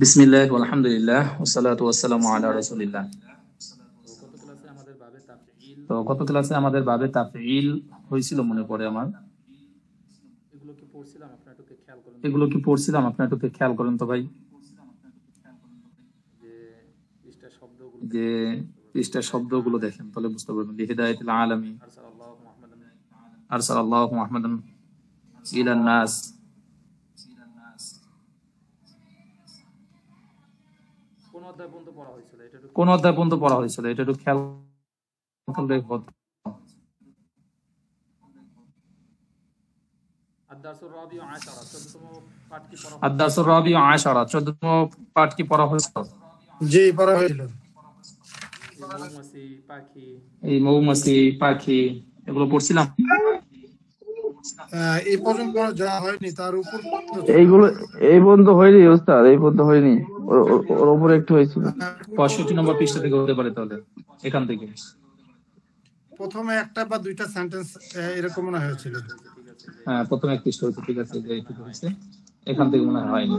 বিসমিল্লাহ আলহামদুলিল্লাহ ওয়াসসালাতু ওয়াসসালামু আলা রাসূলিল্লাহ। তো গত ক্লাসে আমাদের বাবে তাফঈল হয়েছিল মনে পড়ে আমার। এগুলো কি পড়ছিলাম আপনারা একটু খেয়াল করেন তো ভাই, যে পৃষ্ঠার শব্দগুলো দেখেন তাহলে বুঝতে পারবেন। লিহিদায়াতিল আলামিন আরসালাল্লাহু মুহাম্মাদান ইলান নাস। কোন অধ্যায় পর্যন্ত পড়া হয়েছিল এটা একটু খেয়াল করলে হতো। আদ-দারসুর রাবিউ আশারা 14তম পাঠ কি পড়া হয়েছিল? জি, পড়া হয়েছিল। এই মৌমাছি পাখি এগুলো পড়ছিলাম। এই পর্যন্ত যা হয়নি তার উপর এইগুলো এই পর্যন্ত হয়নি ওস্তাদ, এই পর্যন্ত হয়নি, ওর উপরে একটু হয়েছিল। 65 নম্বর পৃষ্ঠা থেকে হতে পারে, তাহলে এখান থেকে প্রথমে একটা বা দুইটা সেন্টেন্স এরকম মনে হয়েছিল। হ্যাঁ, প্রথমে এক পৃষ্ঠা হয়েছে, ঠিক আছে, যে ঠিক হয়েছে, এখান থেকে মনে হয়নি।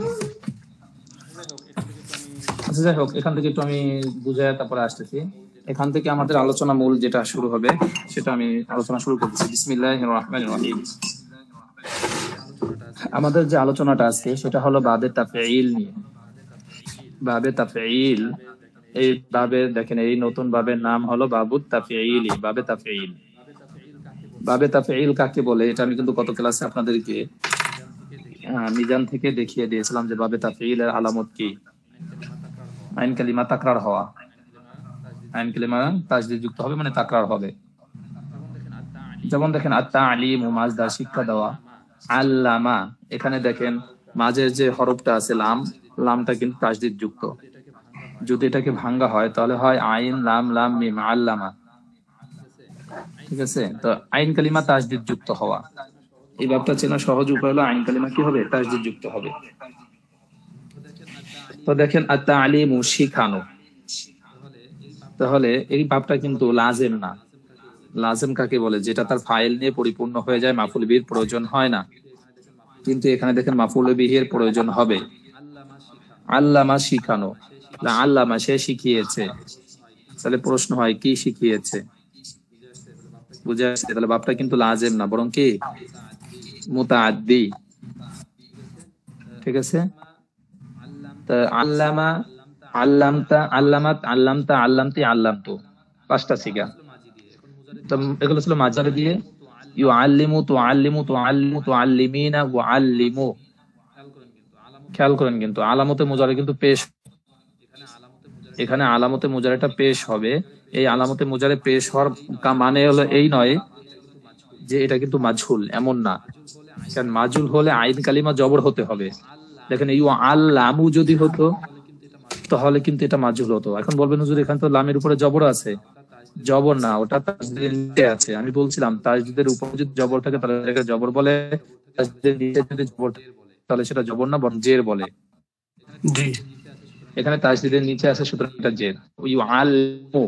আচ্ছা, যাই হোক, এখান থেকে একটু আমি বুঝাই তারপরে আসতেছি। এখান থেকে আমাদের আলোচনা মূল যেটা শুরু হবে সেটা আমি আলোচনা শুরু করতেছি। বিসমিল্লাহির রহমানির রহিম। আমাদের যে আলোচনাটা আছে সেটা হলো বাবে তাফঈল নিয়ে। বাবে তাফঈল, এই বাবে দেখেন, এই নতুন বাবের নাম হলো বাবুত তাফঈলি, বাবে তাফঈল। বাবে তাফঈল কাকে বলে এটা আমি কিন্তু গত ক্লাসে আপনাদেরকে মিজান থেকে দেখিয়ে দিয়েছিলাম যে বাবে তাফঈলের আলামত কি। আইন কালিমা তাকরার হওয়া, আইন কালিমা তাজদীদ যুক্ত হবে মানে তাকরার হবে। যেমন দেখেন আত-তা'লিমু মাজদার শিক্ষা দেওয়া, আল্লামা এখানে দেখেন মাঝের যে হরফটা আছে লাম, লামটা কিন্তু তাজদীদ যুক্ত। যদি এটাকে ভাঙ্গা হয় তাহলে হয় আইন লাম লাম মিম আল্লামা, ঠিক আছে। তো আইন কালিমা তাজদীদ যুক্ত হওয়া, এই ভাবটা চেনা সহজ উপায় হলো আইন কালিমা কি হবে, তাজদীদ যুক্ত হবে। তো দেখেন আত-তা'লিমু শিখানো, তাহলে এই ভাবটা কিন্তু লাজেম না। লাজেম কাকে বলে? যেটা তার ফাইল নিয়ে পরিপূর্ণ হয়ে যায়, মাফুল বিহির প্রয়োজন হয় না। কিন্তু এখানে দেখেন মাফুল বিহির প্রয়োজন হবে। আল্লামা শিখানো, আল্লামা সে শিখিয়েছে, তাহলে প্রশ্ন হয় কি শিখিয়েছে, বুঝে আসছে? তাহলে ভাবটা কিন্তু লাজেম না, বরং কি মুতাআদ্দি, ঠিক আছে। তা আল্লামা, আল্লামতা, আল্লামাত, আল্লামতা, আল্লামতি, আল্লামতু, পাঁচটা সিগা। তো এগুলো ছিল মাজারে দিয়ে। ইউআল্লিমু, তুআল্লিমু, তুআল্লিমু, তুআল্লিমিনা, ওয়াআল্লিমু। খেয়াল করেন কিন্তু আলামতে মুজারে কিন্তু পেশ, এখানে আলামতে মুজারেটা পেশ হবে। এই আলামতে মুজারে পেশ হওয়ার মানে হলো এই নয় যে এটা কিন্তু মাজহুল, এমন না। কারণ মাজহুল হলে আইন কালিমা জবর হতে হবে। দেখেন ইউআল্লামু যদি হতো তাহলে কিন্তু এটা মাজহুল হতো। এখন বলবেন হুজুর এখানে তো লামের উপরে জবর আছে। জবর না, ওটা তাজদীদের নিচে আছে। আমি বলছিলাম তাজদীদের উপরে যদি জবর থাকে তাহলে এটাকে জবর বলে, তাজদীদের নিচে যদি জবর থাকে তাহলে সেটা জবর না বরং জের বলে। জি, এখানে তাজদীদের নিচে আছে সুতরাং এটা জের। ইউআল্লিমু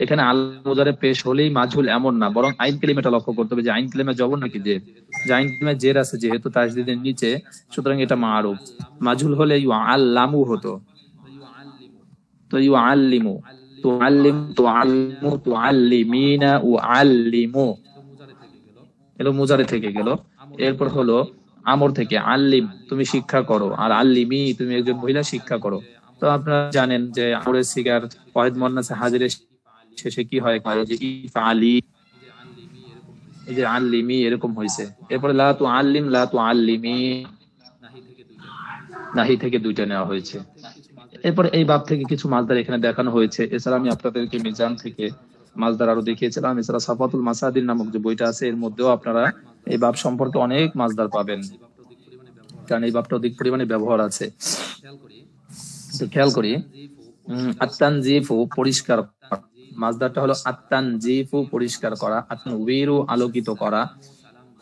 এখানে আল মুজারে পেশ হলেই মাজহুল এমন না, বরং আইন কালিমাটা লক্ষ্য করতে হবে যে আইন কালিমা জবর নাকি জের। যে আইন কালিমা জের আছে যেহেতু তাজদীদের নিচে, সুতরাং এটা মারুফ। মাজহুল হলে ইউআল্লামু হতো। তো ইউআল্লিমু, তুআল্লিমু, তুআল্লিমু, তুআল্লিমিনা, উআল্লিমু, এলো মুজারে থেকে গেল। এরপর হলো আমর থেকে, আল্লিম তুমি শিক্ষা করো, আর আল্লিমি তুমি একজন মহিলা শিক্ষা করো। তো আপনারা জানেন যে আমরের সিগার ওয়াহিদ মুয়ান্নাস হাজিরের শেষে কি হয়, যে ইফআলি, এই যে আল্লিমি এরকম হয়েছে। এরপরে লা তুআল্লিম, লা তুআল্লিমি, নাহি থেকে দুইটা নেওয়া হয়েছে। এরপর এই বাব থেকে কিছু মাসদার এখানে দেখানো হয়েছে। এছাড়া আমি আপনাদেরকে মিজান থেকে মাসদার আরো দেখিয়েছিলাম। এছাড়া সাফাতুল মাসাদির নামক যে বইটা আছে এর মধ্যেও আপনারা এই বাব সম্পর্কে অনেক মাসদার পাবেন, কারণ এই বাবটা অধিক পরিমাণে ব্যবহার আছে। তো খেয়াল করি, আত-তানজিফু পরিষ্কার করা, মাসদারটা হলো আত-তানজিফু পরিষ্কার করা, আত-তানওয়িরু আলোকিত করা,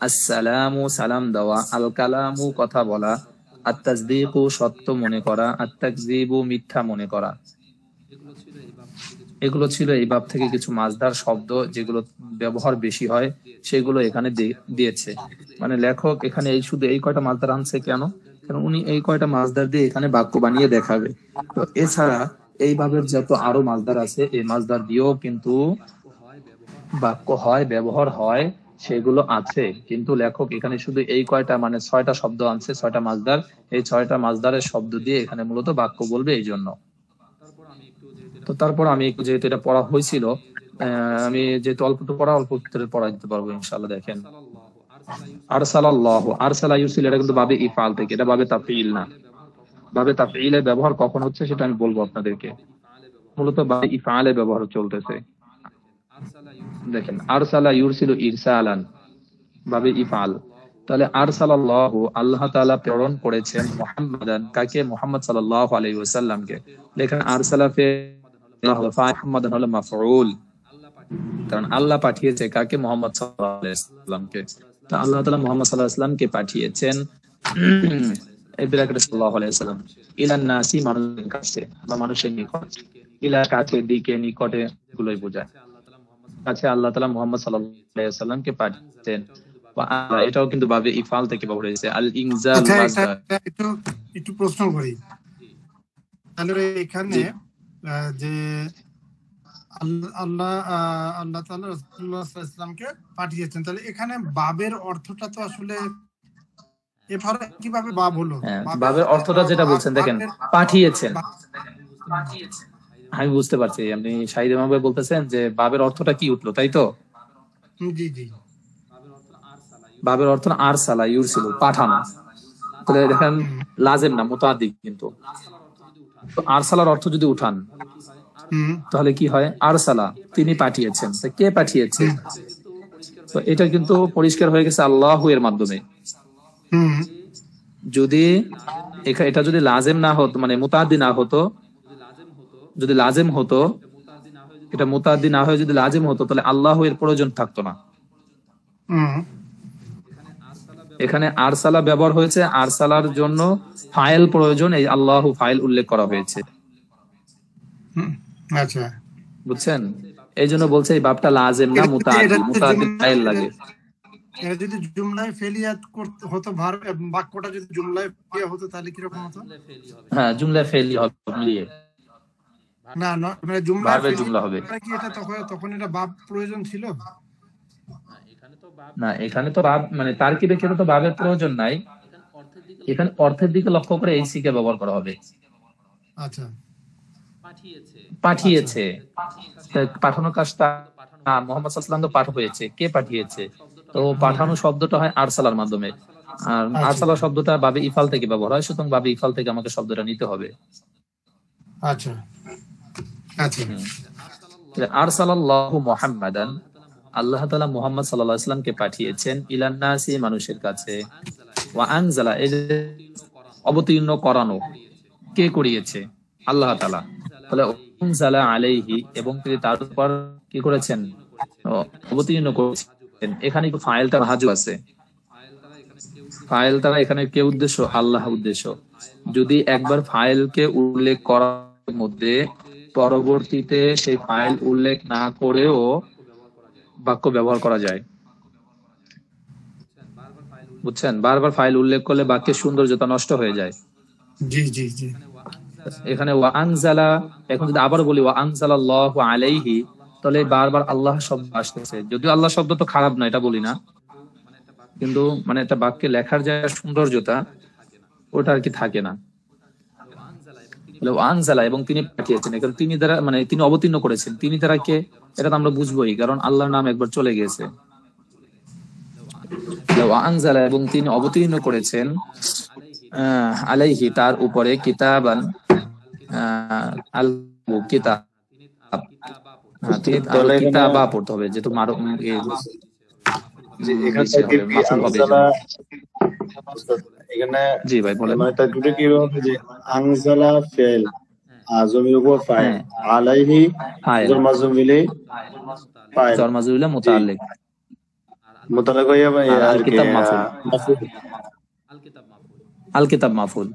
আসসালামু সালাম দেওয়া, আল কালামু কথা বলা, আত-তাসদীকু সত্য মনে করা, আত-তাকযীবু মিথ্যা মনে করা। এগুলো ছিল এই বাব থেকে কিছু মাসদার শব্দ যেগুলো ব্যবহার বেশি হয়, সেগুলো এখানে দিয়েছে। মানে লেখক এখানে এই শুধু এই কয়টা মাসদার আনছে কেন? কারণ উনি এই কয়টা মাছদার দিয়ে এখানে বাক্য বানিয়ে দেখাবে। তো এছাড়া এইভাবে যত আরো মাছদার আছে, এই মাছদার দিয়েও কিন্তু বাক্য হয়, ব্যবহার হয়, সেগুলো আছে। কিন্তু লেখক এখানে শুধু এই কয়টা মানে 6টা শব্দ আনছে, 6টা মাছদার। এই 6টা মাছদারের শব্দ দিয়ে এখানে মূলত বাক্য বলবে এই জন্য। তো তারপর আমি একটু যেহেতু এটা পড়া হয়েছিল, আমি যেহেতু অল্প তো পড়া, অল্প ভিতরে পড়া দিতে পারবো ইনশাআল্লাহ। দেখেন, আরসালাল্লাহু, আরসালা ইউরসিল, এটা কিন্তু বাবে ইফআল থেকে, এটা বাবে তাফঈল না। বাবে তাফঈলের ব্যবহার কখন হচ্ছে সেটা আমি বলবো আপনাদেরকে। মূলত বাবে ইফআলে ব্যবহার চলতেছে। দেখেন, আরসালা ইউরসিলু ইরসালান, বাবে ইফআল। তাহলে আরসালাল্লাহু, আল্লাহ তাআলা প্রেরণ করেছেন, মুহাম্মাদান, কাকে? মুহাম্মদ সাল্লাল্লাহু আলাইহি ওয়াসাল্লামকে। দেখেন আরসালা মুহাম্মাদান হলো মাফউল, কারণ আল্লাহ পাঠিয়েছে কাকে? মুহাম্মদ সাল্লাল্লাহু আলাইহি ওয়াসাল্লামকে। তো আল্লাহ তাআলা মুহাম্মদ সাল্লাল্লাহু আলাইহি ওয়াসাল্লামকে পাঠিয়েছেন এই ব্রাকেটে সাল্লাল্লাহু আলাইহি ওয়াসাল্লাম, ইলান নাসি, মানুষের কাছে বা মানুষের নিকট। ইলা কাছে, দিকে, নিকটে, এগুলোই বোঝায়। কাছে আল্লাহ তাআলা মুহাম্মদ সাল্লাল্লাহু আলাইহি ওয়াসাল্লামকে পাঠিয়েছেন। এটাও কিন্তু বাবে ইফআল থেকে ব্যবহার হয়েছে। আল ইনজাল মাসদার। একটু প্রশ্ন করি তাহলে এখানে, যে আল্লাহ তাআলা রাসূলুল্লাহ সাল্লাল্লাহু আলাইহি ওয়াসাল্লামকে পাঠিয়েছেন, তাহলে এখানে বাবের অর্থটা তো আসলে এভাবে কিভাবে বাব হলো? বাবের অর্থটা যেটা বলছেন, দেখেন, পাঠিয়েছেন। আমি বুঝতে পারছি, আপনি শাহিদ ইমাম ভাই বলতেছেন যে বাবের অর্থটা কি উঠলো, তাই তো? জি জি। বাবের অর্থ আরসালা ইউরসিলু, পাঠানো। তাহলে দেখেন লাজেম না, মুতাআদ্দি কিন্তু। তো আরসালার অর্থ যদি উঠান তাহলে কি হয়? আরসালা, তিনি পাঠিয়েছেন। কে পাঠিয়েছে? তো এটা কিন্তু পরিষ্কার হয়ে গেছে আল্লাহু এর মাধ্যমে। যদি এটা যদি লাজেম না হতো, মানে মুতাআদ্দি না হতো, যদি লাজেম হতো, এটা মুতাআদ্দি না হয়ে যদি লাজেম হতো, তাহলে আল্লাহু এর প্রয়োজন থাকতো না। এখানে আরসালা ব্যবহার হয়েছে, আরসালার জন্য ফাইল প্রয়োজন, এই আল্লাহু ফাইল উল্লেখ করা হয়েছে। আচ্ছা, বুঝছেন? এই জন্য বলছে এই বাবটা লাজেম না, মুতাআদ্দি। মুতাআদ্দি ফাইল লাগে। এটা যদি জুমলায় ফেলিয়াত করতে হতো, বাক্যটা যদি জুমলায় ফেলিয়া হতো তাহলে কি রকম হতো? হ্যাঁ, জুমলায় ফেলি হবে, মিলিয়ে। না না, মানে জুমলায় জুমলা হবে কি এটা তখন এটা বাব প্রয়োজন ছিল না? এখানে তো বাব মানে তারকিবের ক্ষেত্রে তো বাবের প্রয়োজন নাই। এখানে অর্থের দিকে লক্ষ্য করে এই সিকে ব্যবহার করা হবে। আচ্ছা, পাঠিয়েছে, পাঠানোর কাজটা মুহাম্মদ সাল্লাল্লাহু আলাইহি ওয়াসাল্লাম তো পাঠ হয়েছে, কে পাঠিয়েছে? তো পাঠানো শব্দটা হয় আরসালার মাধ্যমে, আর আরসালা শব্দটা বাবে ইফাল থেকে ব্যবহার হয়, সুতরাং বাবে ইফাল থেকে আমাকে শব্দটা নিতে হবে। আচ্ছা আচ্ছা। আরসালাল্লাহু মুহাম্মাদান, আল্লাহ তাআলা মুহাম্মদ সাল্লাল্লাহু আলাইহি ওয়াসাল্লামকে পাঠিয়েছেন, ইলান নাসি, মানুষের কাছে। ওয়া আনজালা, এই যে অবতীর্ণ করানো, কে করিয়েছে? আল্লাহ তাআলা। তাহলে আনজালা আলাইহি, এবং তিনি তার উপর কি করেছেন? অবতীর্ণ করেছেন। এখানে ফাইলটা হাজু আছে, ফাইল দ্বারা এখানে কে উদ্দেশ্য? আল্লাহ উদ্দেশ্য। যদি একবার ফাইলকে উল্লেখ করার মধ্যে পরবর্তীতে সেই ফাইল উল্লেখ না করেও বাক্য ব্যবহার করা যায়, বুঝছেন? বারবার ফাইল উল্লেখ করলে বাক্যের সৌন্দর্যতা নষ্ট হয়ে যায়। জি জি জি। এখানে ওয়া আনজালা, এখন যদি আবার বলি ওয়া আনজালাল্লাহু আলাইহি, তাহলে বারবার আল্লাহ শব্দ আসতেছে। যদিও আল্লাহ শব্দ তো খারাপ না, এটা বলি না, কিন্তু মানে একটা বাক্যে লেখার যে সৌন্দর্যতা, ওটা আর কি থাকে না। আনজালা, এবং তিনি পাঠিয়েছেন, এখানে তিনি দ্বারা মানে তিনি অবতীর্ণ করেছেন, তিনি দ্বারা কে? এটা তো আমরা বুঝবোই, কারণ আল্লাহর নাম একবার চলে গেছে। আনজালা, এবং তিনি অবতীর্ণ করেছেন, আলাইহি, তার উপরে, কিতাবান, আল কিতাব, কিতাবা পড়তে হবে, যেহেতু জি ভাই বলেন। আনজালা ফেল, আজমির উপর ফাইল, আলাইহি জর মাজুম মিলে ফাইল, জর মাজুম মিলে মুতাআল্লিক, মুতাআল্লিক হইয়া আল কিতাব মাফউল, আল কিতাব মাফউল।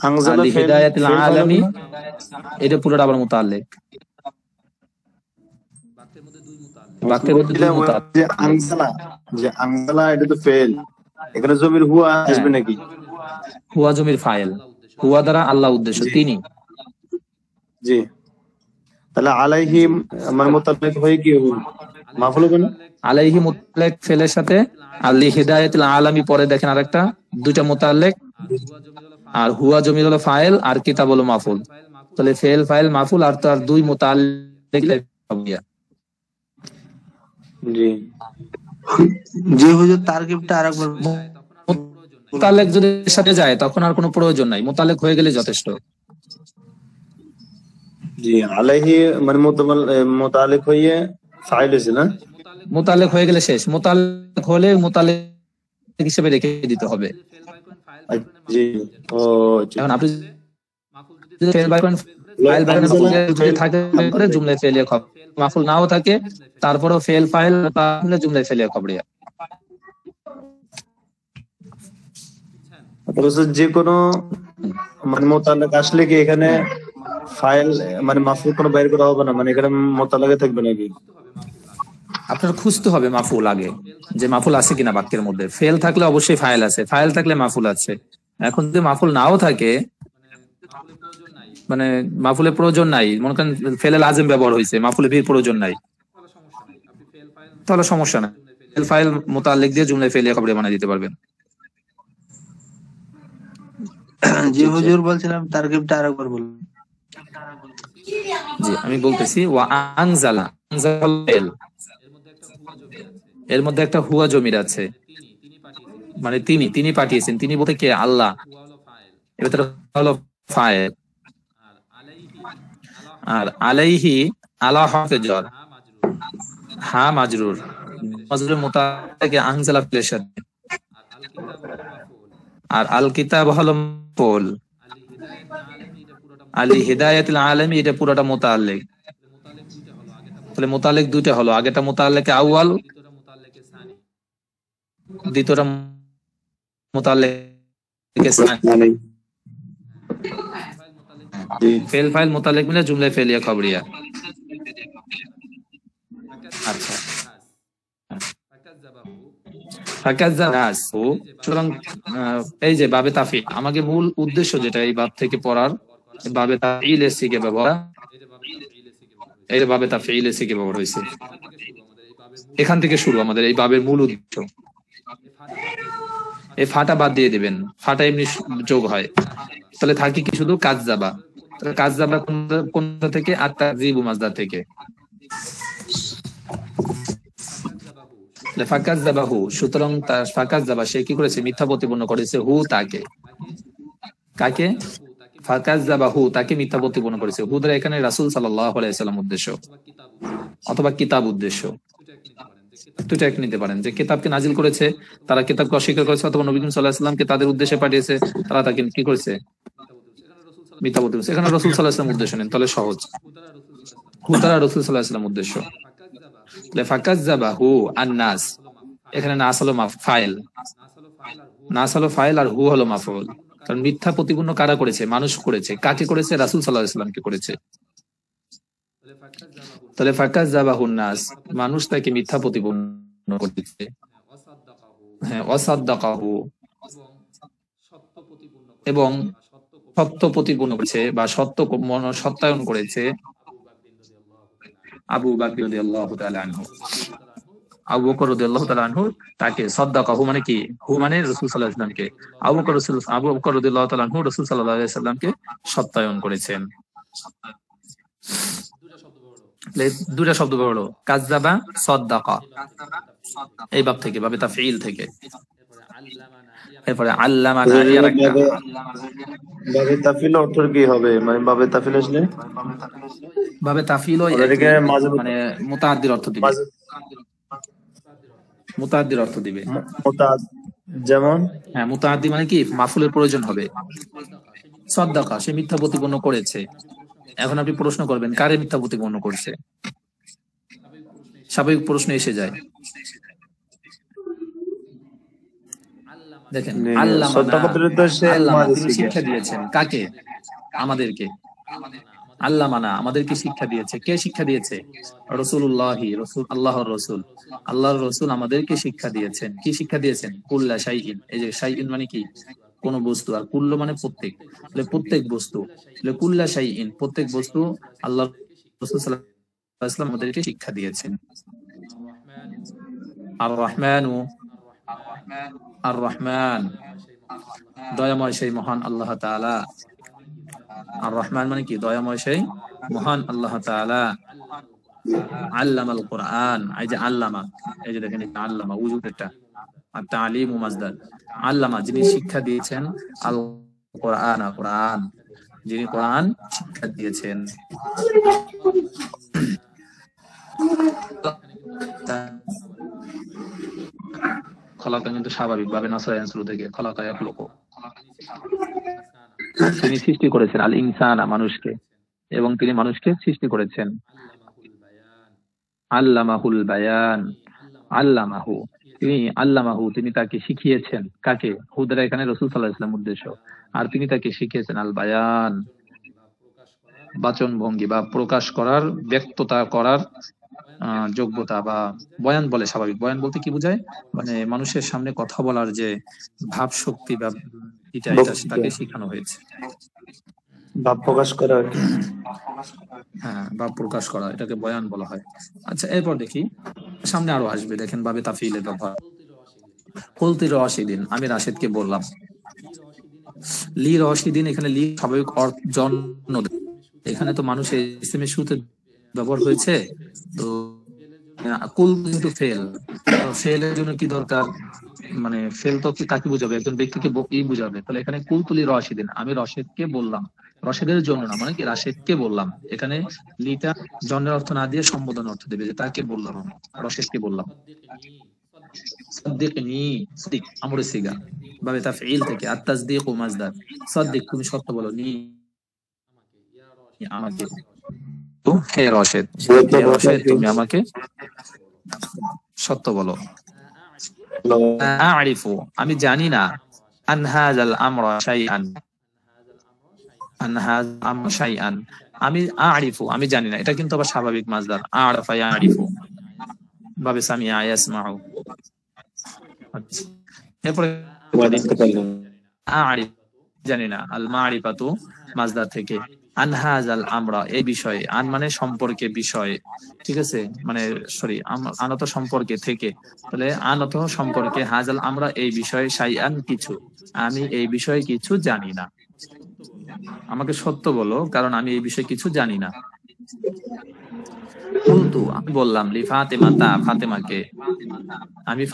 আনজালা হিদায়াতিল আলামি, এটা পুরোটা আবার মুতাআল্লিক। বাক্যের মধ্যে দুই মুতাআল্লিক, যে আনজালা, এটা তো ফেল, এখানে জমির হুয়া আসবে নাকি? হুয়া জমির ফাইল, হুয়া দ্বারা আল্লাহ উদ্দেশ্য, তিনি। জি, তাহলে আলাইহি আমার মোতাবেক হয়ে কি হবে, মাফুল হবে না? আলাইহি মুতাল্লিক ফেলের সাথে আল্লি হিদায়াতুল আলামী পরে দেখেন আরেকটা, দুইটা মুতাল্লিক, আর হুয়া জমির হলো ফাইল আর কিতাব হলো মাফুল। তাহলে ফেল ফাইল মাফুল আর তার দুই মুতাল্লিক। জি জি হুজুর, তারকিবটা আরেকবার। মুতাল্লিক যদি এর সাথে যায় তখন আর কোনো প্রয়োজন নাই, মুতাল্লিক হয়ে গেলে যথেষ্ট। জি, আলাইহি মানে মোতালেক হয়ে ফাইল হয়েছে না? মুতাল্লিক হয়ে গেলে শেষ, মুতাল্লিক হলে মুতাল্লিক হিসেবে রেখে দিতে হবে। জি, ও এখন আপনি যদি ফেল বাই করেন, ফাইল বাই যদি থাকে করে জুমলায় ফেলিয়া খবর, মাফুল নাও থাকে তারপরও ফেল ফাইল তাহলে জুমলায় ফেলিয়া খবরিয়া। যে কোনো মানে মোতালেক আসলে কি এখানে ফাইল মানে মাফুল কোনো বাইর করা হবে না, মানে এখানে মোতালেকে থাকবে নাকি? আপনার খুঁজতে হবে মাফুল আগে, যে মাফুল আছে কিনা বাক্যের মধ্যে। ফেল থাকলে অবশ্যই ফাইল আছে, ফাইল থাকলে মাফুল আছে। এখন যদি মাফুল নাও থাকে, মানে মাফুলের প্রয়োজন নাই, মনে করেন ফেলে লাজিম ব্যবহার হয়েছে, মাফুলের প্রয়োজন নাই, তাহলে সমস্যা নাই, ফেল ফাইল মুতাল্লিক দিয়ে জুমলায় ফেলিয়া খবরে বানিয়ে দিতে পারবেন। জি হুজুর, বলছিলাম তারকিবটা আরেকবার বলুন। জি আমি বলতেছি, ওয়া আনজালা, এর মধ্যে একটা হুয়া জমির আছে, মানে তিনি পাঠিয়েছেন, তিনি বলতে কে? আল্লাহ। এবার হলো ফাইল, আর আলাইহি আলা হরফে জর, হা মাজরুর, মাজরুর মুতাল্লিক আনজালা ফেলের সাথে, আর আল কিতাব হলো মাফউল, আলি হিদায়াতুল আলামী এটা পুরোটা মুতাল্লিক। তাহলে মুতাল্লিক দুইটা হলো, আগেটা মুতাল্লিক আউয়াল, দ্বিতীয়টা মুতাল্লিক সানি। ফেল ফাইল মুতাল্লিক মিলে জুমলায় ফেলিয়া খবরিয়া। আচ্ছা, সুতরাং এই যে বাবে তাফিল, আমাকে মূল উদ্দেশ্য যেটা এই বাব থেকে পড়ার, বাবে তাফিল এসিকে ব্যবহার, এই বাবে তাফিল এসিকে ব্যবহার হয়েছে, এখান থেকে শুরু আমাদের এই বাবের মূল উদ্দেশ্য। এই ফাটা বাদ দিয়ে দিবেন, ফাটা এমনি যোগ হয়, তাহলে থাকে কি শুধু কাজজাবা। কাজজাবা কোনটা থেকে? আত-তাকযীবু মাজদার থেকে। ফাকাজ্জাবাহু, সুতরাং তার ফাকাজ্জাবা সে কি করেছে? মিথ্যা প্রতিপন্ন করেছে, হু তাকে। কাকে? ফাকাজ্জাবাহু তাকে মিথ্যা প্রতিপন্ন করেছে। হু দ্বারা এখানে রাসূল সাল্লাল্লাহু আলাইহি ওয়াসাল্লাম উদ্দেশ্য, অথবা কিতাব উদ্দেশ্য, দুটো এক নিতে পারেন। যে কিতাবকে নাজিল করেছে তারা কিতাবকে অস্বীকার করেছে, অথবা নবী করিম সাল্লাল্লাহু আলাইহি ওয়াসাল্লামকে তাদের উদ্দেশ্যে পাঠিয়েছে, তারা তাকে কি করেছে? মিথ্যা প্রতিপন্ন। এখানে রাসূল সাল্লাল্লাহু আলাইহি ওয়াসাল্লাম উদ্দেশ্য নেন, তাহলে সহজ। হু দ্বারা রাসূল সাল্লাল্লাহু আলাইহি ওয়াসাল্লাম উদ্দেশ্য। ফাকাজ্জাবাহু আন-নাস, এখানে নাস হলো ফাইল, নাস হলো ফাইল আর হু হলো মাফউল। কারণ মিথ্যা প্রতিপন্ন কারা করেছে? মানুষ করেছে। কাকে করেছে? রাসূল সাল্লাল্লাহু আলাইহি ওয়াসাল্লামকে করেছে। তাহলে ফাকাজ্জাবাহুন নাস, মানুষ তাকে মিথ্যা প্রতিপন্ন করেছে। হ্যাঁ, ওয়াসাদ্দাকাহু, এবং সত্য প্রতিপন্ন করেছে বা সত্যায়ন করেছে আবু বকর রাদিয়াল্লাহু তাআলা আনহু। আবু বকর রাদিয়াল্লাহু তাআলা আনহু তাকে সাদ্দাকাহু মানে কি? হু মানে রাসূল সাল্লাল্লাহু আলাইহি ওয়াসাল্লামকে। আবু বকর রাদিয়াল্লাহু তাআলা আনহু রাসূল সাল্লাল্লাহু আলাইহি ওয়াসাল্লামকে সত্যায়ন করেছেন। দুটা শব্দ বড়, কাযযাবা, সাদ্দাকা, এই বাব থেকে, বাবে তাফঈল থেকে। এরপরে আল্লামানা, বাবে তাফঈল অর্থ কি হবে? মানে বাবে তাফঈল আসলে বাবে তাফঈল মানে মুতাআদ্দির অর্থ দিবে, মুতাআদ্দির অর্থ দিবে। যেমন হ্যাঁ, মুতাআদ্দি মানে কি? মাফুলের প্রয়োজন হবে। সাদ্দাকা, সে মিথ্যা প্রতিপন্ন করেছে। এখন আপনি প্রশ্ন করবেন, কারে মিথ্যা প্রতিপন্ন করছে? স্বাভাবিক প্রশ্ন এসে যায়। দেখেন, আল্লামানা, তিনি শিক্ষা দিয়েছেন কাকে? আমাদেরকে। আল্লামানা আমাদেরকে শিক্ষা দিয়েছে। কে শিক্ষা দিয়েছে? রাসূলুল্লাহি, রাসূল, আল্লাহর রাসূল। আল্লাহর রাসূল আমাদেরকে শিক্ষা দিয়েছেন। কি শিক্ষা দিয়েছেন? কুল্লা শাইইন। এই যে শাইইন মানে কি? কোন বস্তু, আর কুল্ল মানে প্রত্যেক, তাহলে প্রত্যেক বস্তু, তাহলে কুল্লা শাইইন প্রত্যেক বস্তু আল্লাহ রাসূল সাল্লাল্লাহু আলাইহি ওয়াসাল্লাম আমাদেরকে শিক্ষা দিয়েছেন। আর রহমানু, আর রহমান দয়াময় সেই মহান আল্লাহ তাআলা। আর রহমান মানে কি? দয়াময় সেই মহান আল্লাহ তাআলা। আল্লামাল কোরআন, এই যে আল্লামা, এই যে দেখেন আল্লামা উজুদ এটা, আর তালিমু মাজদার। আল্লামা যিনি শিক্ষা দিয়েছেন, আল কোরআন, কোরআন যিনি কোরআন শিক্ষা দিয়েছেন। খলাকা কিন্তু স্বাভাবিকভাবে নাসরায়ান শুরু থেকে খলাকা ইয়াখলুকু, তিনি সৃষ্টি করেছেন আল ইনসানা মানুষকে, এবং তিনি মানুষকে সৃষ্টি করেছেন। আল্লামাহুল বায়ান, আল্লামাহু তিনি, আল্লামাহু তিনি তাকে শিখিয়েছেন। কাকে? হুদরা এখানে রাসূল সাল্লাল্লাহু আলাইহি ওয়াসাল্লাম উদ্দেশ্য। আর তিনি তাকে শিখিয়েছেন আল বায়ান, বাচন ভঙ্গি বা প্রকাশ করার, ব্যক্ততা করার যোগ্যতা, বা বয়ান বলে স্বাভাবিক। বয়ান বলতে কি বোঝায়? মানে মানুষের সামনে কথা বলার যে ভাব শক্তি বা এটা তাকে শেখানো হয়েছে। ভাব প্রকাশ করা আর কি। হ্যাঁ, ভাব প্রকাশ করা, এটাকে বয়ান বলা হয়। আচ্ছা, এরপর দেখি সামনে আরো আসবে, দেখেন বাবে তাফিলের ব্যবহার। কুলতি রাশিদিন, আমি রাশিদকে বললাম। লি রাশিদিন, এখানে লি স্বাভাবিক অর্থ জন্য, এখানে তো মানুষের ইসমের শুরুতে ব্যবহার হয়েছে। তো কুল কিন্তু ফেল, ফেলের জন্য কি দরকার? মানে ফেল তো কি কাকে বুঝাবে? একজন ব্যক্তিকে বুঝাবে। তাহলে এখানে কুলতুলি রাশিদিন, আমি রশেদকে বললাম। রশেদের জন্য না, মানে কি রাশেদকে বললাম। এখানে লিটা জন্মের অর্থ না দিয়ে সম্বোধন অর্থ দেবে, যে তাকে বললাম, আমি রশেদকে বললাম। সাদ্দিকনি, সাদ্দিক আমরে সিগা বাবে তাফঈল থেকে, আর তাসদীক ও মাজদার। সাদ্দিক তুমি সত্য বলো, নি আমাকে, তো হে রশেদ, হে রশেদ তুমি আমাকে সত্য বলো। আ'রিফু আমি জানি না, আন হাযাল আমরা শাইআন, আন হাযাল আমরা শাইআন আমি আ'রিফু আমি জানি না, এটা কিন্তু আবার স্বাভাবিক মাজদার। আ'রাফা ইয়া'রিফু বাবে সামিআ ইয়াসমাউ। আচ্ছা, এরপরে আ'রিফ জানি না, আল মা'রিফাতু মাজদার থেকে, আন হাযাল আমরা এই বিষয়ে, আন মানে সম্পর্কে, বিষয়, ঠিক আছে, মানে সরি আনত সম্পর্কে থেকে, তাহলে আনত সম্পর্কে, হাযাল আমরা এই বিষয়ে, শাইআন কিছু, আমি এই বিষয়ে কিছু জানি না। আমাকে সত্য বলো, কারণ আমি এই বিষয়ে কিছু জানি না। কুলতু আমি বললাম, লি ফাতেমাতা ফাতেমাকে, আমি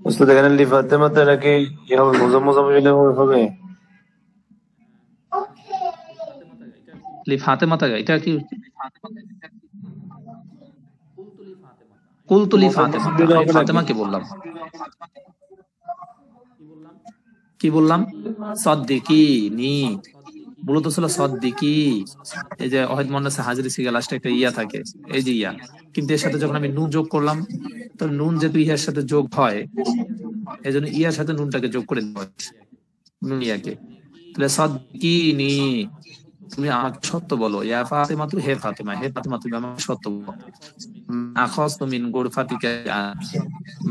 উস্তাদ এখানে লি ফাতেমাতা নাকি কি হবে? মুজাম্মাজাম হবে। লি ফাতেমাতা, এটা কি? কুলতু লি ফাতেমাতা, আমি ফাতেমাকে বললাম। কি বললাম? সাদ্দিকিনি, মূলত ছিল সাদ্দিকি। এই যে ওয়াহিদ মুন্নাস হাজিরি সিগা লাস্টে একটা ইয়া থাকে, এই যে ইয়া, কিন্তু এর সাথে যখন আমি নুন যোগ করলাম, তো নুন যেহেতু ইয়ার সাথে যোগ হয়, এই জন্য ইয়ার সাথে নুনটাকে যোগ করে দেওয়া হয়, নুন ইয়াকে। তাহলে সাদ্দিকিনি তুমি আমাকে সত্য বলো, ইয়া ফাতেমা তু হে ফাতেমা, হে ফাতেমা তুমি আমাকে সত্য বলো। আখাযতু মিন গুরফাতিকা,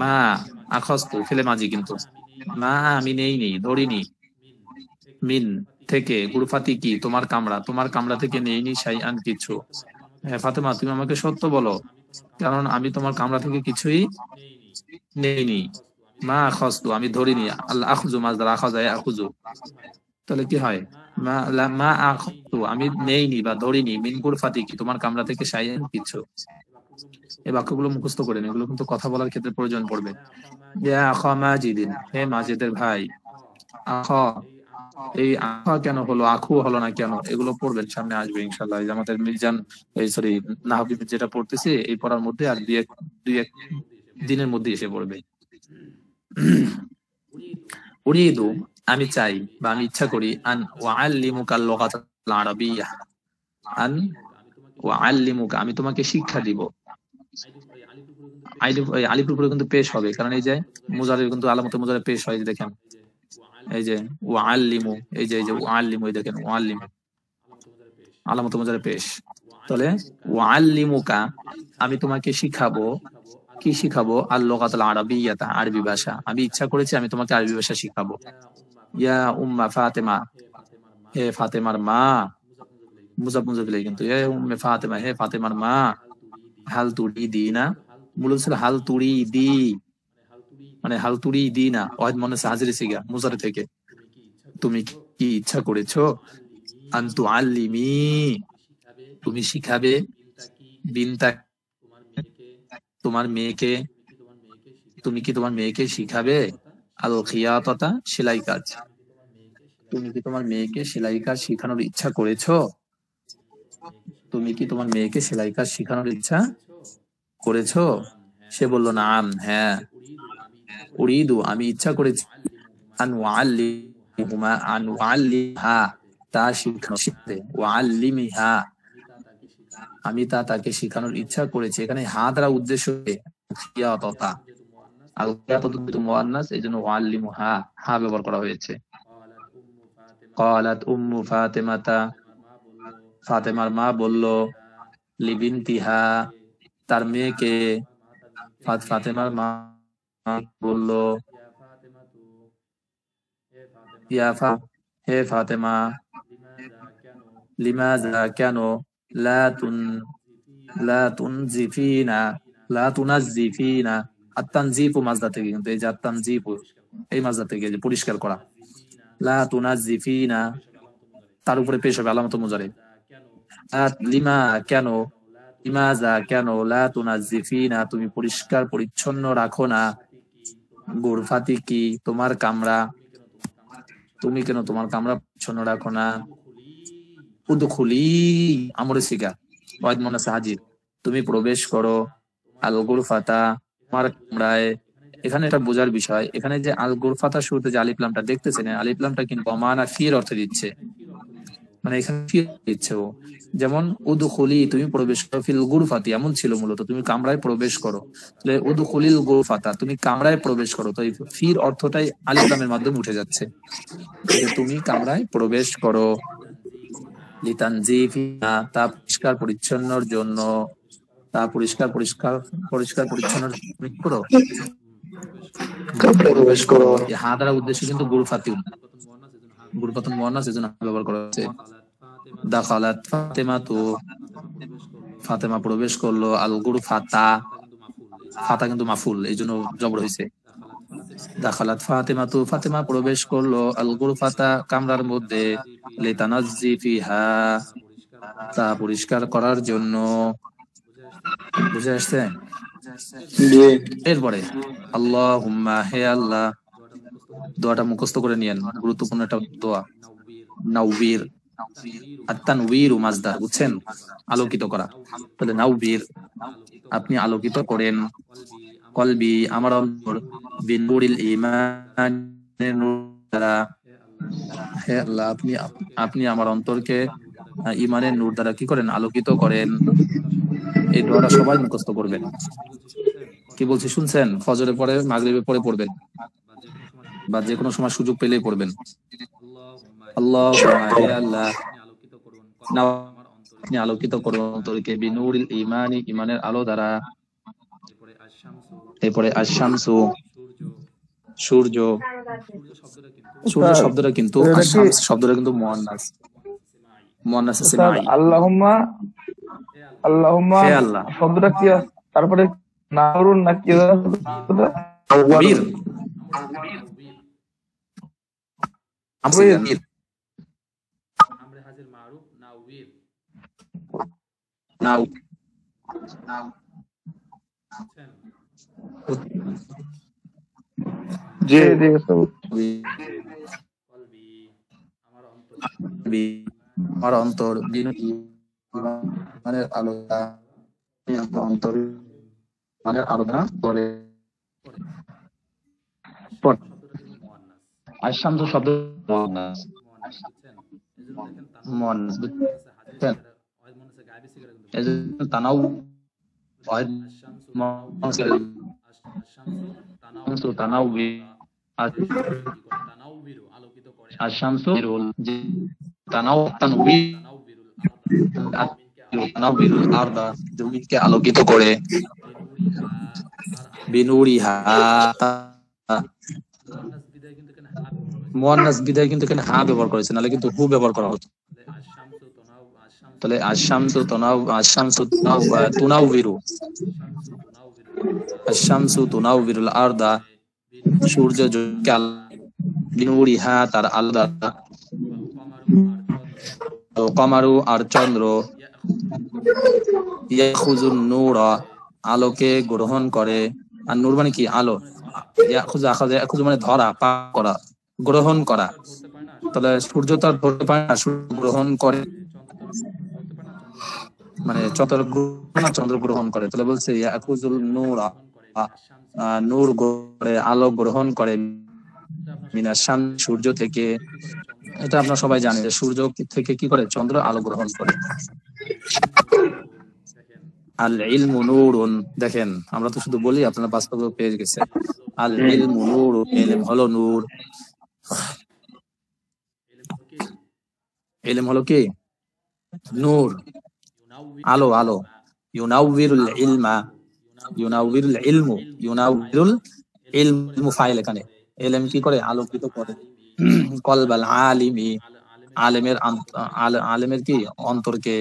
মা আখাযতু ফেলে মাজি, কিন্তু মা আমি নেইনি, ধরিনি, মিন থেকে, গুরফাতি কি তোমার কামরা, তোমার কামরা থেকে নেইনি, শাইআন কিছু। হ্যাঁ ফাতেমা তুমি আমাকে সত্য বলো, কারণ আমি তোমার কামরা থেকে কিছুই নেইনি। মা আখাযতু আমি ধরিনি, আল আখযু মাজদার, আখাযা ইয়াখুযু, তাহলে কি হয়? মা আখাযতু আমি নেইনি বা ধরিনি, মিন গুরফাতি কি তোমার কামরা থেকে, শাইআন কিছু। এই বাক্যগুলো মুখস্থ করে নিন, এগুলো কিন্তু কথা বলার ক্ষেত্রে প্রয়োজন পড়বে। ইয়া আখা মাজিদিন, হে মাজিদের ভাই। আখা, এই আখা কেন হলো, আখু হলো না কেন, এগুলো পড়বেন, সামনে আসবে ইনশাআল্লাহ। এই যে আমাদের মিজান, এই সরি নাহবি যেটা পড়তেছি এই পড়ার মধ্যে, আর দুই এক দিনের মধ্যে এসে পড়বে। উরিদু আমি চাই বা আমি ইচ্ছা করি, আন ওয়াআল্লিমুকাল লুগাতাল আরাবিয়্যাহ, আন ওয়াআল্লিমুকা আমি তোমাকে শিক্ষা দিব। আলিফের উপরে কিন্তু পেশ হবে, কারণ এই যে মুজারের কিন্তু আলামতে মুজারে পেশ হয়, দেখেন এই যে ওয়াআল্লিমু, এই যে ওয়াআল্লিমু, এই দেখেন ওয়াআল্লিমু, আলামত মুজারে পেশ। তাহলে ওয়াল্লিমুকা, আমি তোমাকে শিখাবো। কি শিখাবো? আল লুগাতুল আরাবিয়্যাতা, আরবি ভাষা। আমি ইচ্ছা করেছি আমি তোমাকে আরবি ভাষা শিখাবো। ইয়া উম্মা ফাতেমা, হে ফাতেমার মা, মুজাফ মুজাফ ইলাইহি, কিন্তু হে উম্মে ফাতেমা, হে ফাতেমার মা, হাল তুরিদিনা, মূলত ছিল হাল তুরিদি, মানে হাল তুরিদিনা, ওয়াহিদ মুন্নাস হাজিরি সিগা মুজারে থেকে, তুমি কি ইচ্ছা করেছো? আন তুআল্লিমি, তুমি শিখাবে, বিনতা, তোমার মেয়েকে, তুমি কি তোমার মেয়েকে শিখাবে? আল খিয়াতাতা, সেলাই কাজ, তুমি কি তোমার মেয়েকে সেলাই কাজ শেখানোর ইচ্ছা করেছো? তুমি কি তোমার মেয়েকে সেলাই কাজ শেখানোর ইচ্ছা করেছো? সে বলল নাম, হ্যাঁ। উরিদু, আমি ইচ্ছা করেছি, আন ওয়াল্লিমুহা, আন ওয়াল্লিমহা, তা শিখাতে, ওয়াল্লিমিহা, আমি তা তাকে শেখানোর ইচ্ছা করেছি। এখানে হা দ্বারা উদ্দেশ্য খিয়াতাতা, আল খিয়াতাতু মুআন্নাস, এইজন্য ওয়াল্লিমুহা হা ব্যবহার করা হয়েছে। ক্বালাত উম্মু ফাতেমাতা, ফাতেমার মা বলল, লিবিনতিহা, তার মেয়েকে। ফাতেমার মা বলল, হে ফাতেমা, লিমাযা, কেন, লা তুনজিফিনা, লা তুনাজ্জিফিনা, আত-তানজিফু মাজদা থেকে, কিন্তু এই যে আত-তানজিফু এই মাজদা থেকে, যে পরিষ্কার করা, লা তুনাজ্জিফিনা তার উপরে পেশ হবে আলামত মুজারে। লিমা, কেন, লিমাযা, কেন, লা তুনাজ্জিফিনা, তুমি পরিষ্কার পরিচ্ছন্ন রাখো না, গুরফাতিকি, তোমার কামরা, তুমি কেন তোমার কামরা পরিচ্ছন্ন রাখো না। উদখুলি, আমরে সিগা, ওয়াহিদ মুন্নাস হাজির, তুমি প্রবেশ করো, আল গুরফাতা, তোমার কামরায়। এখানে এটা বোঝার বিষয়, এখানে যে আল গুরফাতা শুরুতে যে আলিফ লামটা দেখতেছেন, আলিফ লামটা কিন্তু মানা ফির অর্থে দিচ্ছে, মানে এখানে ফির দিচ্ছে ও, যেমন উদখুলি, তুমি প্রবেশ করো, ফিল গুরফাতি, এমন ছিল মূলত, তুমি কামরায় প্রবেশ করো, তাহলে উদখুলিল গুরফাতা, তুমি কামরায় প্রবেশ করো, তো এই ফির অর্থটাই আলিফ লামের মাধ্যমে উঠে যাচ্ছে, তুমি কামরায় প্রবেশ করো। লিতানজিফিনা, তা পরিষ্কার পরিচ্ছন্নর জন্য, তা পরিষ্কার পরিচ্ছন্ন করো, প্রবেশ করো। হা দ্বারা উদ্দেশ্য কিন্তু গুরফাতুন মুআন্নাস, এজন্য ব্যবহার করা হচ্ছে। দাখালাত ফাতেমাতু, ফাতেমা প্রবেশ করলো, আল গুরফাতা, ফাতা কিন্তু মাফুল, এইজন্য জবর হয়েছে। দাখালাত ফাতেমাতু, ফাতেমা প্রবেশ করলো, আল গুরফাতা, কামরার মধ্যে, লিতানাজ্জিফিহা, তা পরিষ্কার করার জন্য। বুঝে আসছে? এরপরে আল্লাহুম্মা, হে আল্লাহ, দোয়াটা মুখস্থ করে নিয়েন, গুরুত্বপূর্ণ একটা দোয়া। নাউবির, আত-তানবীরু মাজদার, বুঝছেন, আলোকিত করা, তাহলে নাউবির, আপনি আলোকিত করেন, কলবি, আমার অন্তর, বিনুরিল ঈমানের নূর দ্বারা, হে আল্লাহ, আপনি আমার অন্তরকে ঈমানের নূর দ্বারা কি করেন? আলোকিত করেন। এই দোয়াটা সবাই মুখস্থ করবেন। কি বলছি শুনছেন? ফজরের পরে, মাগরিবের পরে পড়বেন, বা যে কোনো সময় সুযোগ পেলেই পড়বেন। আল্লাহুম্মা, হে আল্লাহ, আপনি আলোকিত করুন অন্তরকে, বিনুরিল ঈমানি, ঈমানের আলো দ্বারা। এরপরে আশ-শামসু, সূর্য, সূর্য শব্দটা কিন্তু, আশ-শামস শব্দটা কিন্তু মুআন্নাস আছে। আল্লাহুম্মা, হে আল্লাহ, শব্দটা কি তারপরে নাউরুন নাকি বীর, আমরিন, নাও, জি জি, আমার অন্তর, ঈমানের আলো, অন্তর ঈমানের আলোচনা করে। আশ-শামসু শব্দ মুআন্নাস, বুঝছেন, এজন্য তানাউ, ওয়াহিদ মুআন্নাস, তানাউবি, আশ-শামসু, তানাউ, তানবীর, তুনাউবিরুল আরদা, জমিনকে আলোকিত করে, বিনুরিহা, মুয়ান্নাস বিদায় কিন্তু এখানে হা ব্যবহার করেছে, নাহলে কিন্তু হু ব্যবহার করা হতো। তাহলে আশ-শামসু তুনাউবিরু, আশ-শামসু তুনাউবিরুল আরদা, সূর্য জমিনকে বিনুরিহা তার আলো দ্বারা, কমারু আর চন্দ্র, ইয়াখুজুন নূরা আলোকে গ্রহণ করে, আর নূর মানে কি আলো, ইয়াখুজু মানে ধরা, পাক করা, গ্রহণ করা। তাহলে সূর্য তো আর ধরতে পারে না, সূর্য গ্রহণ করে, মানে চন্দ্র গ্রহণ করে। তাহলে বলছে ইয়াখুজুল নূরা, নূর করে, আলো গ্রহণ করে, মিনাশ শামস সূর্য থেকে। এটা আপনারা সবাই জানেন যে সূর্য থেকে কি করে, চন্দ্র আলো গ্রহণ করে। আল ইলমু নূরুন, দেখেন আমরা তো শুধু বলি, আপনারা বাস্তবে পেয়ে গেছে। আল ইলমু নূরুন, ইলম হলো নূর, ইলম হলো কি নূর, আলো, আলো। ইউনাউবিরুল ইলমা, ইউনাউবিরুল ইলমু, ইউনাউবিরুল ইলমু ফাইল, এখানে ইলম কি করে, আলোকিত করে। কলবাল আলিমি, আলেমের কি অন্তরকে,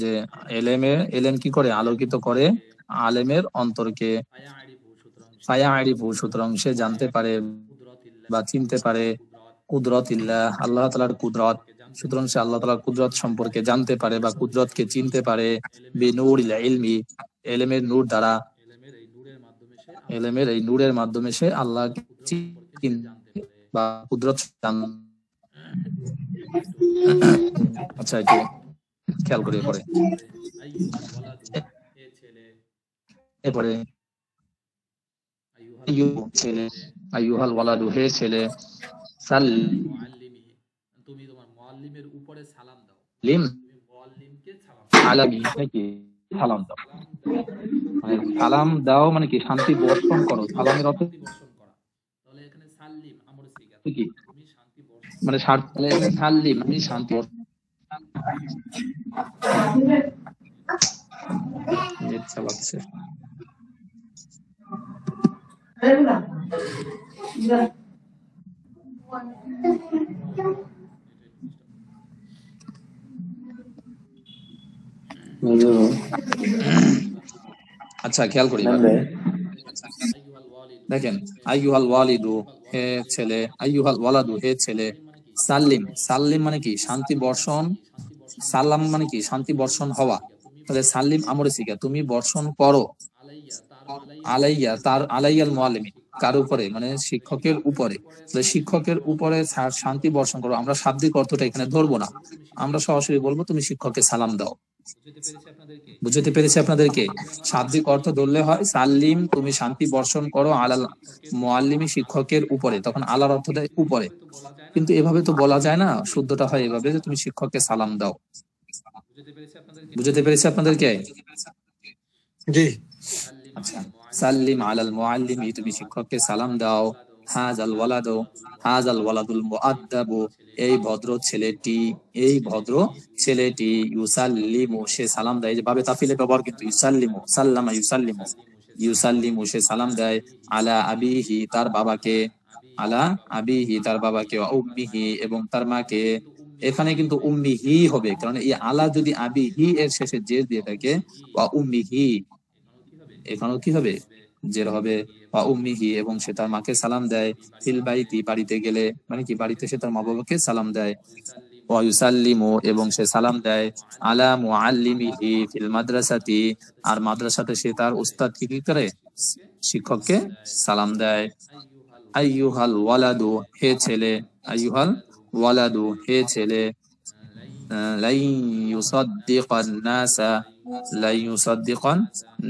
যে এলেম কি করে, আলোকিত করে আলেমের অন্তরকে। ফায়ারিফু, সুতরাং সে জানতে পারে বা চিনতে পারে, কুদরতিল্লাহ, আল্লাহ তাআলার কুদরত, সুতরাং সে আল্লাহ তাআলার কুদরত সম্পর্কে জানতে পারে বা কুদরতকে চিনতে পারে। বিনূরিল ইলমি, এলেমের নূর দ্বারা, এলেমের এই নূরের মাধ্যমে সে আল্লাহকে চিনতে বা কুদরত জানতে। আচ্ছা, একটু খেয়াল করে পরে, এরপরে ছেলে, আইয়ুহাল ওয়ালাদু, হে ছেলে, তুমি তোমার মুআল্লিমের উপরে সালাম দাও, মুআল্লিমকে আলামি নাকি সালাম দাও, মানে সালাম দাও মানে কি, শান্তি বর্ষণ করো, সালামের অর্থ বর্ষণ করা। তাহলে এখানে সাল্লিম আমর সিগা, কি তুমি শান্তি বর্ষণ, মানে সাল্লিম আমি শান্তি ইচ্ছা লাগছে। আচ্ছা, খেয়াল করি, দেখেন আইয়ুহাল ওয়ালিদু, হে ছেলে, আইয়ুহাল ওয়ালাদু, হে ছেলে, সাল্লিম, সাল্লিম মানে কি শান্তি বর্ষণ, সালাম মানে কি শান্তি বর্ষণ হওয়া। তাহলে সাল্লিম আমরে সিগা, তুমি বর্ষণ করো, আলাইয়া তার, আলাইয়াল মুআল্লিমি কার উপরে, মানে শিক্ষকের উপরে। তাহলে শিক্ষকের উপরে শান্তি বর্ষণ করো, আমরা শাব্দিক অর্থটা এখানে ধরবো না, আমরা সরাসরি বলবো তুমি শিক্ষককে সালাম দাও। বুঝতে পেরেছি আপনাদেরকে? শাব্দিক অর্থ ধরলে হয় সাল্লিম, তুমি শান্তি বর্ষণ করো, আলাল মুআল্লিমি শিক্ষকের উপরে, তখন আলার অর্থ দেয় উপরে। কিন্তু এভাবে তো বলা যায় না, শুদ্ধটা হয় এভাবে যে তুমি শিক্ষককে সালাম দাও। বুঝতে পেরেছি আপনাদেরকে? জি। আচ্ছা, সাল্লিম আলাল মুআল্লিমি, তুমি শিক্ষককে সালাম দাও। হাযাল ওয়ালাদু, হাযাল ওয়ালাদুল মুআদ্দাবু, এই ভদ্র ছেলেটি, এই ভদ্র ছেলেটি, ইউসাল্লিমু, সে সালাম দেয়, যে বাবে তাফিলে ব্যবহার কিন্তু, ইউসাল্লিমু, সাল্লামা ইউসাল্লিমু, ইউসাল্লিমু সে সালাম দেয়, আলা আবিহি তার বাবাকে, আলা আবিহি তার বাবাকে, ওয়া উম্মিহি এবং তার মাকে। এখানে কিন্তু উম্মিহি হবে, কারণ এই আলা যদি আবিহি এর শেষে জের দিয়ে থাকে, ওয়া উম্মিহি, এখানেও কি হবে, জের হবে, ওয়া উম্মিহি এবং সে তার মাকে সালাম দেয়। ফিল বাইতি, বাড়িতে গেলে, মানে কি বাড়িতে সে তার মা বাবাকে সালাম দেয়। ওয়া ইউসাল্লিমু এবং সে সালাম দেয়, আলা মুআল্লিমিহি ফিল মাদ্রাসাতি, আর মাদ্রাসাতে সে তার উস্তাদকে কি করে, শিক্ষককে সালাম দেয়। আইয়ুহাল ওয়ালাদু, হে ছেলে, আইয়ুহাল ওয়ালাদু, হে ছেলে, লাই ইউসাদ্দিকান নাসা, লাই ইউসাদ্দিকান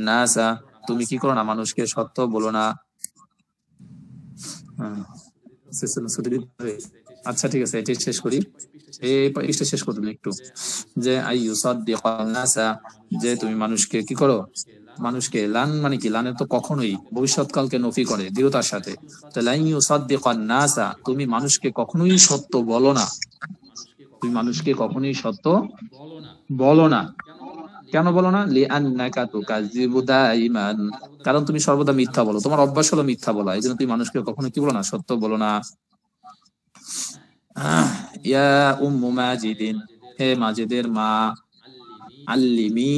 নাসা, তুমি কি করো না, মানুষকে সত্য বলো না। আচ্ছা ঠিক আছে, এটি শেষ করি, এই পৃষ্ঠা শেষ করুন একটু, যে আইয়ুসাদ্দিকান নাসা, যে তুমি মানুষকে কি করো, মানুষকে, লান মানে কি, লানের তো কখনোই ভবিষ্যৎকালকে নফি করে দৃঢ়তার সাথে। তো লাই ইউসাদ্দিকান নাসা, তুমি মানুষকে কখনোই সত্য বলো না, তুমি মানুষকে কখনোই সত্য বলো না। কেন বলো না? লিআন্নাকা তুকাযযিবু দাইমান, কারণ তুমি সর্বদা মিথ্যা বলো, তোমার অভ্যাস হলো মিথ্যা বলা, এই জন্য তুমি মানুষকে কখনো কি বলো না? সত্য বলো না। ইয়া উম্মু মাজিদিন, হে মাজিদের মা, আল্লিমি,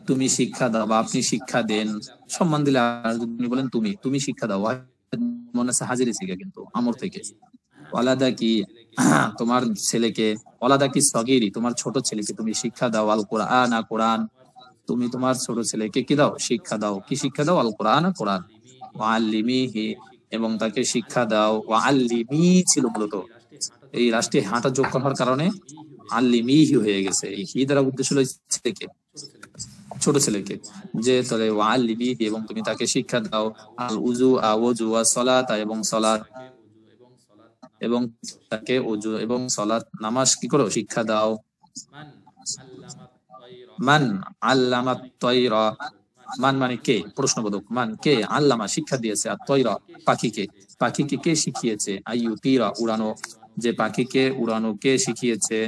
তুমি শিক্ষা দাও বা আপনি শিক্ষা দেন। সম্মান দিলে আর যদি বলেন তুমি, তুমি শিক্ষা দাও, মনে আছে হাজির শিখা কিন্তু আমর থেকে। ওয়ালাদা কি, তোমার ছেলেকে, ওয়ালাদা কি সগীরি, তোমার ছোট ছেলেকে তুমি শিক্ষা দাও, আল কোরআন, কোরআন, তুমি তোমার ছোট ছেলেকে কি দাও? শিক্ষা দাও। কি শিক্ষা দাও? আল কোরআন, কোরআন। ওয়াল্লিমিহি, এবং তাকে শিক্ষা দাও। ওয়াল্লিমি ছিল মূলত, এই রাষ্ট্রে হাঁটা যোগ করার কারণে আল্লিমিহি হয়ে গেছে। এই হি দ্বারা উদ্দেশ্য হলো ছেলেকে, ছোট ছেলেকে, যে তাহলে ওয়াল্লিমিহি, এবং তুমি তাকে শিক্ষা দাও। আল উজু, ওযু, সালাত, এবং সালাত, এবং তাকে ওযু এবং সালাত নামাজ কি করো? শিক্ষা দাও। মান আল্লামাত তায়রা, মান মানে কে? প্রশ্নবোধক। মান কে? আল্লামা শিক্ষা দিয়েছে, আর তয়রা পাখিকে, পাখিকে কে শিখিয়েছে? আইয়ুতিরা উড়ানো, যে পাখিকে উড়ানো কে শিখিয়েছে?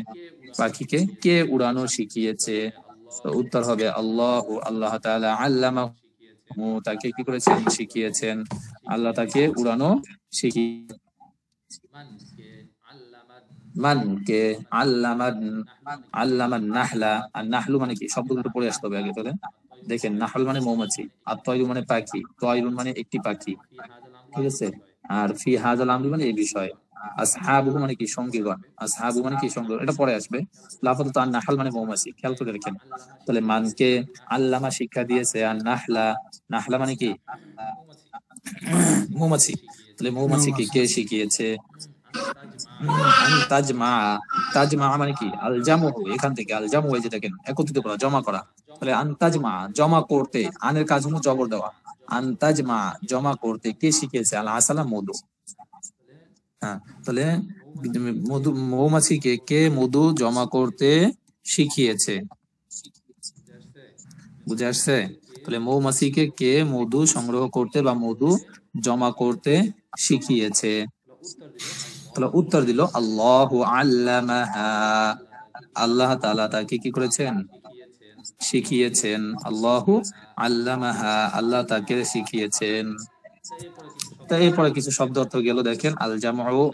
পাখিকে কে উড়ানো শিখিয়েছে? তো উত্তর হবে আল্লাহু, আল্লাহ তাআলা, আল্লামাহু, তাকে কি করেছেন? শিখিয়েছেন। আল্লাহ তাকে উড়ানো শিখিয়েছেন। মান কে? আল্লামান নাহলা, আর নাহলু মানে কি? শব্দগুলো পড়ে আসতে হবে আগে। তাহলে দেখেন, নাহল মানে মৌমাছি, আর তয়রু মানে পাখি, তয়রুন মানে একটি পাখি, ঠিক আছে? আর ফি হাযাল আমরি মানে এই বিষয়। আসহাবু মানে কি? সঙ্গীগণ। আসহাবু মানে কি? সঙ্গীগণ, এটা পরে আসবে। লাফাত আন নাহল মানে মৌমাছি, খেয়াল করে দেখেন। তাহলে মানকে আল্লামা শিক্ষা দিয়েছে, আর নাহলা, নাহলা মানে কি? মৌমাছি। তাহলে মৌমাছিকে কে শিখিয়েছে? তাজমা, তাজমা মানে কি? আল জামু, এখান থেকে আল জামু, এই যে দেখেন, একত্রিত করা, জমা করা। তাহলে আনতাজমা, জমা করতে, আনের কাজ হলো জবর দেওয়া। আনতাজমা, জমা করতে কে শিখিয়েছে? আল আসালা, মধু। হ্যাঁ, তাহলে মধু, মৌমাছিকে কে মধু জমা করতে শিখিয়েছে? বুঝে আসছে? তাহলে মৌমাছিকে কে মধু সংগ্রহ করতে বা মধু জমা করতে শিখিয়েছে? তাহলে উত্তর দিল আল্লাহু আল্লামাহা, আল্লাহ তাআলা তাকে কি করেছেন? শিখিয়েছেন। আল্লাহু আল্লামাহা, আল্লাহ তাকে শিখিয়েছেন। তো এরপরে কিছু শব্দ অর্থ গেল, দেখেন। আল জামউ,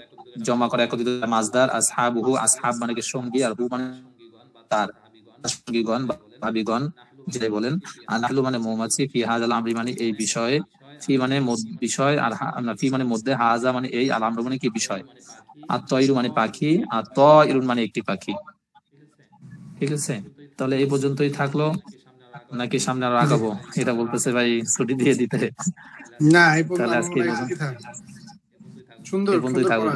জমা করা, একত্রিত, মাজদার। আসহাবুহু, আসহাব মানে কি? সঙ্গী, আর হু মানে তার, সঙ্গীগণ, ভাবিগণ, যেটাই বলেন। আর নাহলু মানে মৌমাছি। ফি হাযাল আমরি মানে এই বিষয়ে, ফি মানে বিষয়, আর ফি মানে মধ্যে, হাযা মানে এই, আল আমরু মানে কি? বিষয়। আর তয়রু মানে পাখি, আর তয়রুন মানে একটি পাখি, ঠিক আছে? তাহলে এই পর্যন্তই থাকলো, নাকি সামনে আরো আগাবো? এটা বলতেছে ভাই ছুটি দিয়ে দিতে। না, এই তাহলে পর্যন্ত আজকে সুন্দর এই পর্যন্তই থাকুক।